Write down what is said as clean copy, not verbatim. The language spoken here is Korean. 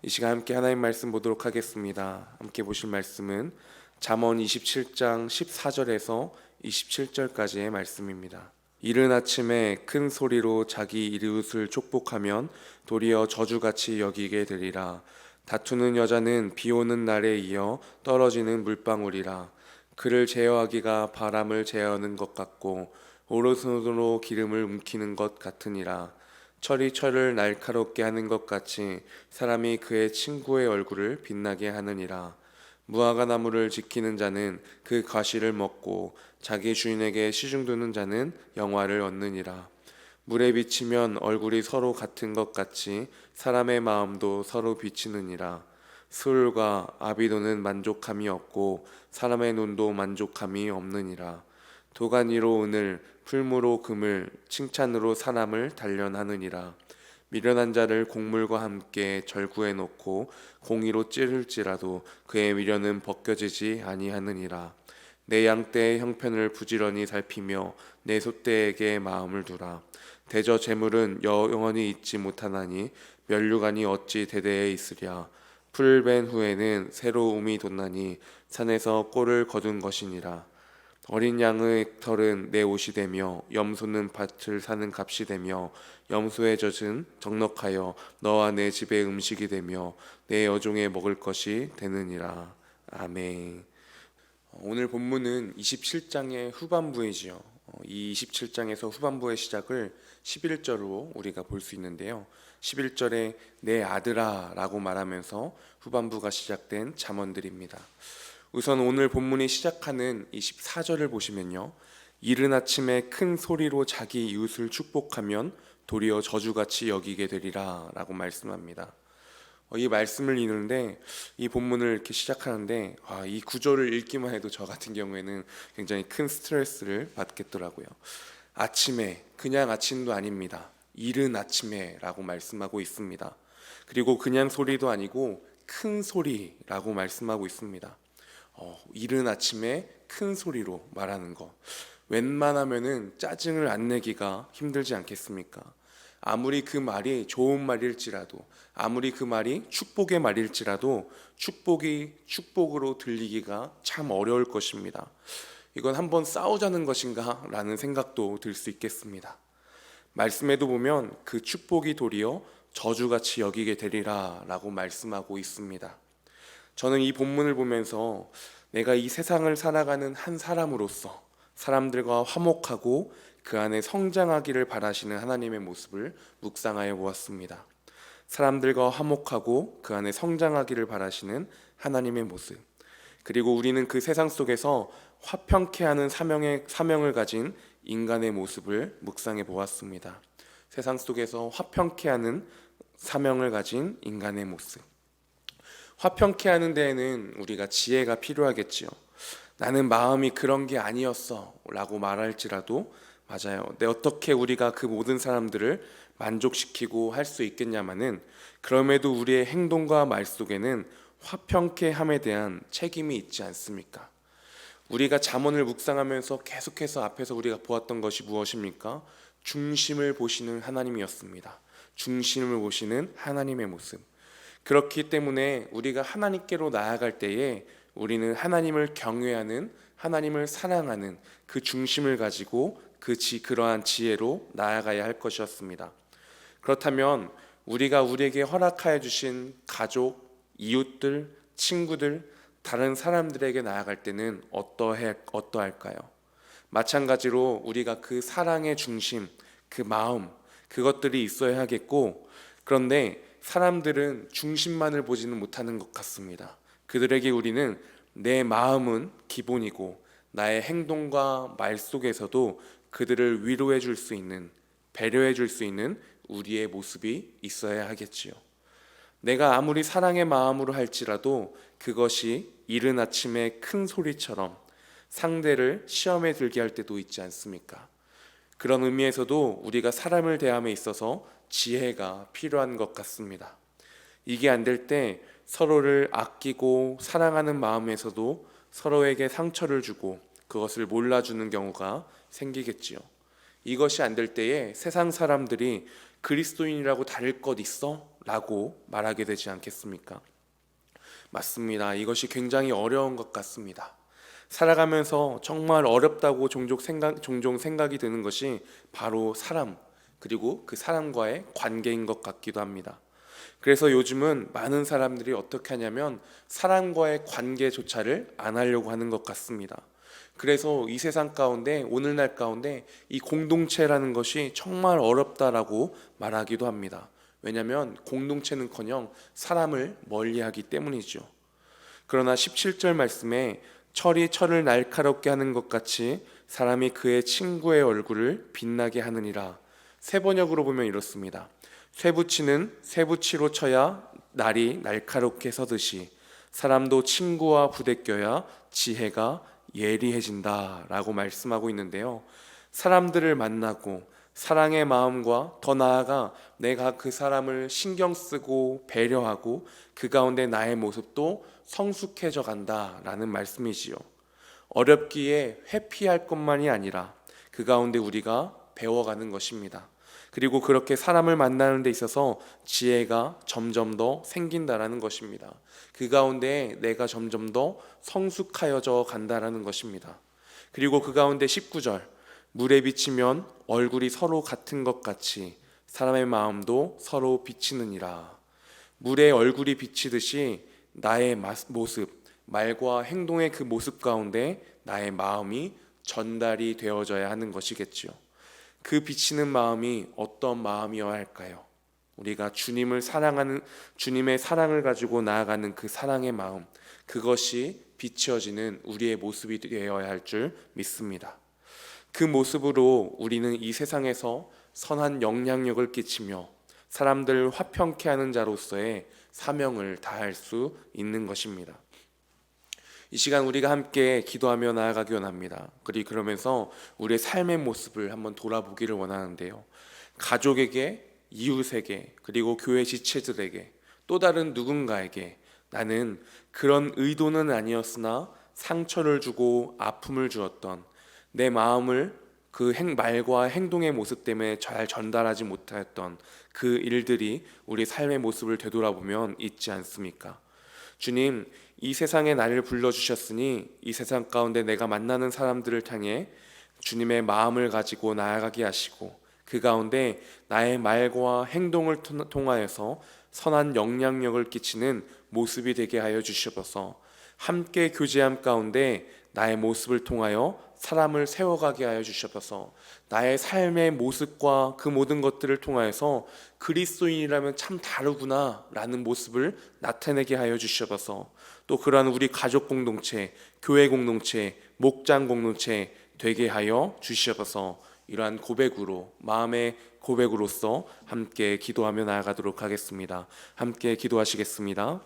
이 시간 함께 하나님 말씀 보도록 하겠습니다. 함께 보실 말씀은 잠언 27장 14절에서 27절까지의 말씀입니다. 이른 아침에 큰 소리로 자기 이웃을 촉복하면 도리어 저주같이 여기게 되리라. 다투는 여자는 비 오는 날에 이어 떨어지는 물방울이라. 그를 제어하기가 바람을 제어하는 것 같고 오른손으로 기름을 움키는 것 같으니라. 철이 철을 날카롭게 하는 것 같이 사람이 그의 친구의 얼굴을 빛나게 하느니라. 무화과 나무를 지키는 자는 그 과실을 먹고 자기 주인에게 시중드는 자는 영화를 얻느니라. 물에 비치면 얼굴이 서로 같은 것 같이 사람의 마음도 서로 비치느니라. 술과 아비도는 만족함이 없고 사람의 눈도 만족함이 없느니라. 도가니로 은을, 풀무로 금을, 칭찬으로 사람을 단련하느니라. 미련한 자를 곡물과 함께 절구해 놓고 공의로 찌를지라도 그의 미련은 벗겨지지 아니하느니라. 내 양떼의 형편을 부지런히 살피며 내 소떼에게 마음을 두라. 대저 재물은 영원히 있지 못하나니 면류관이 어찌 대대에 있으랴. 풀 벤 후에는 새로움이 돋나니 산에서 꼴을 거둔 것이니라. 어린 양의 털은 내 옷이 되며 염소는 밭을 사는 값이 되며 염소의 젖은 적넉하여 너와 내 집의 음식이 되며 내 여종의 먹을 것이 되느니라. 아멘. 오늘 본문은 27장의 후반부이지요. 이 27장에서 후반부의 시작을 11절로 우리가 볼 수 있는데요. 11절에 내 아들아 라고 말하면서 후반부가 시작된 잠언들입니다. 우선 오늘 본문이 시작하는 24절을 보시면요, 이른 아침에 큰 소리로 자기 이웃을 축복하면 도리어 저주같이 여기게 되리라 라고 말씀합니다. 이 말씀을 읽는데, 이 본문을 이렇게 시작하는데 이 구절을 읽기만 해도 저 같은 경우에는 굉장히 큰 스트레스를 받겠더라고요. 아침에, 그냥 아침도 아닙니다. 이른 아침에 라고 말씀하고 있습니다. 그리고 그냥 소리도 아니고 큰 소리라고 말씀하고 있습니다. 이른 아침에 큰 소리로 말하는 거, 웬만하면은 짜증을 안 내기가 힘들지 않겠습니까? 아무리 그 말이 좋은 말일지라도, 아무리 그 말이 축복의 말일지라도 축복이 축복으로 들리기가 참 어려울 것입니다. 이건 한번 싸우자는 것인가 라는 생각도 들 수 있겠습니다. 말씀에도 보면 그 축복이 도리어 저주같이 여기게 되리라 라고 말씀하고 있습니다. 저는 이 본문을 보면서 내가 이 세상을 살아가는 한 사람으로서 사람들과 화목하고 그 안에 성장하기를 바라시는 하나님의 모습을 묵상하여 보았습니다. 사람들과 화목하고 그 안에 성장하기를 바라시는 하나님의 모습, 그리고 우리는 그 세상 속에서 화평케 하는 사명을 가진 인간의 모습을 묵상해 보았습니다. 세상 속에서 화평케 하는 사명을 가진 인간의 모습. 화평케 하는 데에는 우리가 지혜가 필요하겠지요. 나는 마음이 그런 게 아니었어 라고 말할지라도, 맞아요, 어떻게 우리가 그 모든 사람들을 만족시키고 할 수 있겠냐마는, 그럼에도 우리의 행동과 말 속에는 화평케 함에 대한 책임이 있지 않습니까? 우리가 잠언을 묵상하면서 계속해서 앞에서 우리가 보았던 것이 무엇입니까? 중심을 보시는 하나님이었습니다. 중심을 보시는 하나님의 모습. 그렇기 때문에 우리가 하나님께로 나아갈 때에 우리는 하나님을 경외하는, 하나님을 사랑하는 그 중심을 가지고 그러한 지혜로 나아가야 할 것이었습니다. 그렇다면 우리가 우리에게 허락하여 주신 가족, 이웃들, 친구들, 다른 사람들에게 나아갈 때는 어떠할까요? 마찬가지로 우리가 그 사랑의 중심, 그 마음, 그것들이 있어야 하겠고, 그런데 사람들은 중심만을 보지는 못하는 것 같습니다. 그들에게 우리는 내 마음은 기본이고 나의 행동과 말 속에서도 그들을 위로해 줄 수 있는, 배려해 줄 수 있는 우리의 모습이 있어야 하겠지요. 내가 아무리 사랑의 마음으로 할지라도 그것이 이른 아침에 큰 소리처럼 상대를 시험에 들게 할 때도 있지 않습니까? 그런 의미에서도 우리가 사람을 대함에 있어서 지혜가 필요한 것 같습니다. 이게 안 될 때 서로를 아끼고 사랑하는 마음에서도 서로에게 상처를 주고 그것을 몰라주는 경우가 생기겠지요. 이것이 안 될 때에 세상 사람들이 그리스도인이라고 다를 것 있어? 라고 말하게 되지 않겠습니까? 맞습니다. 이것이 굉장히 어려운 것 같습니다. 살아가면서 정말 어렵다고 종종 생각이 드는 것이 바로 사람, 그리고 그 사람과의 관계인 것 같기도 합니다. 그래서 요즘은 많은 사람들이 어떻게 하냐면 사람과의 관계조차를 안 하려고 하는 것 같습니다. 그래서 이 세상 가운데, 오늘날 가운데 이 공동체라는 것이 정말 어렵다라고 말하기도 합니다. 왜냐하면 공동체는커녕 사람을 멀리하기 때문이죠. 그러나 17절 말씀에 철이 철을 날카롭게 하는 것 같이 사람이 그의 친구의 얼굴을 빛나게 하느니라. 세 번역으로 보면 이렇습니다. 쇠붙이는 쇠붙이로 쳐야 날이 날카롭게 서듯이 사람도 친구와 부대껴야 지혜가 예리해진다 라고 말씀하고 있는데요. 사람들을 만나고 사랑의 마음과 더 나아가 내가 그 사람을 신경 쓰고 배려하고 그 가운데 나의 모습도 성숙해져 간다라는 말씀이지요. 어렵기에 회피할 것만이 아니라 그 가운데 우리가 배워가는 것입니다. 그리고 그렇게 사람을 만나는 데 있어서 지혜가 점점 더 생긴다라는 것입니다. 그 가운데 내가 점점 더 성숙하여져 간다라는 것입니다. 그리고 그 가운데 19절 물에 비치면 얼굴이 서로 같은 것 같이 사람의 마음도 서로 비치느니라. 물에 얼굴이 비치듯이 나의 모습, 말과 행동의 그 모습 가운데 나의 마음이 전달이 되어져야 하는 것이겠지요. 그 비치는 마음이 어떤 마음이어야 할까요? 우리가 주님을 사랑하는, 주님의 사랑을 가지고 나아가는 그 사랑의 마음, 그것이 비춰지는 우리의 모습이 되어야 할 줄 믿습니다. 그 모습으로 우리는 이 세상에서 선한 영향력을 끼치며 사람들을 화평케 하는 자로서의 사명을 다할 수 있는 것입니다. 이 시간 우리가 함께 기도하며 나아가기 원합니다. 그리고 그러면서 우리의 삶의 모습을 한번 돌아보기를 원하는데요. 가족에게, 이웃에게, 그리고 교회 지체들에게, 또 다른 누군가에게 나는 그런 의도는 아니었으나 상처를 주고 아픔을 주었던 내 마음을 그 말과 행동의 모습 때문에 잘 전달하지 못하였던 그 일들이 우리 삶의 모습을 되돌아보면 있지 않습니까? 주님, 이 세상에 나를 불러주셨으니 이 세상 가운데 내가 만나는 사람들을 향해 주님의 마음을 가지고 나아가게 하시고 그 가운데 나의 말과 행동을 통하여서 선한 영향력을 끼치는 모습이 되게 하여 주시옵소서. 함께 교제함 가운데 나의 모습을 통하여 사람을 세워가게 하여 주시옵소서. 나의 삶의 모습과 그 모든 것들을 통하여서 그리스도인이라면 참 다르구나 라는 모습을 나타내게 하여 주시옵소서. 또 그러한 우리 가족 공동체, 교회 공동체, 목장 공동체 되게 하여 주시옵소서. 이러한 고백으로, 마음의 고백으로서 함께 기도하며 나아가도록 하겠습니다. 함께 기도하시겠습니다.